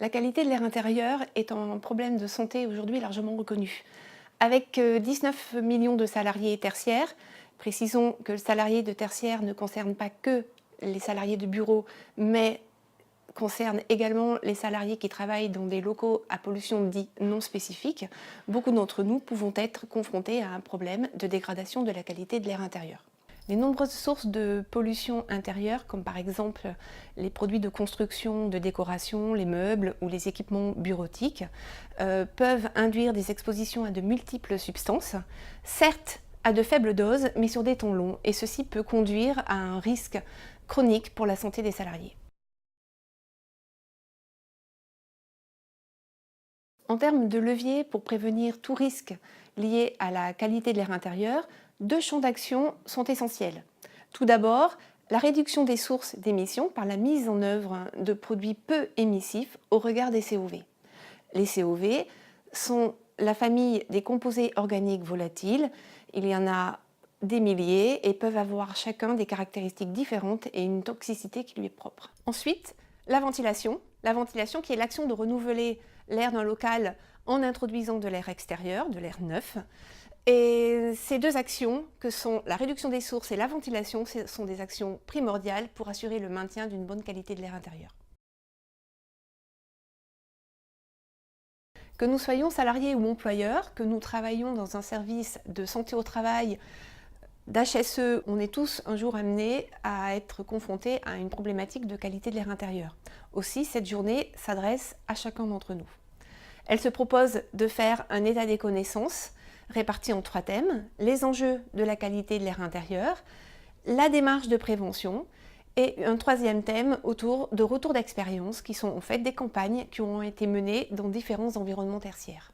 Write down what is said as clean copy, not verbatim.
La qualité de l'air intérieur est un problème de santé aujourd'hui largement reconnu. Avec 19 millions de salariés tertiaires, précisons que le salarié de tertiaire ne concerne pas que les salariés de bureau, mais concerne également les salariés qui travaillent dans des locaux à pollution dite non spécifique. Beaucoup d'entre nous pouvons être confrontés à un problème de dégradation de la qualité de l'air intérieur. Les nombreuses sources de pollution intérieure, comme par exemple les produits de construction, de décoration, les meubles ou les équipements bureautiques, peuvent induire des expositions à de multiples substances, certes à de faibles doses, mais sur des temps longs, et ceci peut conduire à un risque chronique pour la santé des salariés. En termes de levier pour prévenir tout risque lié à la qualité de l'air intérieur, deux champs d'action sont essentiels. Tout d'abord, la réduction des sources d'émissions par la mise en œuvre de produits peu émissifs au regard des COV. Les COV sont la famille des composés organiques volatiles. Il y en a des milliers et peuvent avoir chacun des caractéristiques différentes et une toxicité qui lui est propre. Ensuite, la ventilation. La ventilation qui est l'action de renouveler l'air d'un local en introduisant de l'air extérieur, de l'air neuf. Et ces deux actions, que sont la réduction des sources et la ventilation, sont des actions primordiales pour assurer le maintien d'une bonne qualité de l'air intérieur. Que nous soyons salariés ou employeurs, que nous travaillions dans un service de santé au travail, d'HSE, on est tous un jour amenés à être confrontés à une problématique de qualité de l'air intérieur. Aussi, cette journée s'adresse à chacun d'entre nous. Elle se propose de faire un état des connaissances réparti en 3 thèmes: les enjeux de la qualité de l'air intérieur, la démarche de prévention et un 3e thème autour de retours d'expérience qui sont en fait des campagnes qui ont été menées dans différents environnements tertiaires.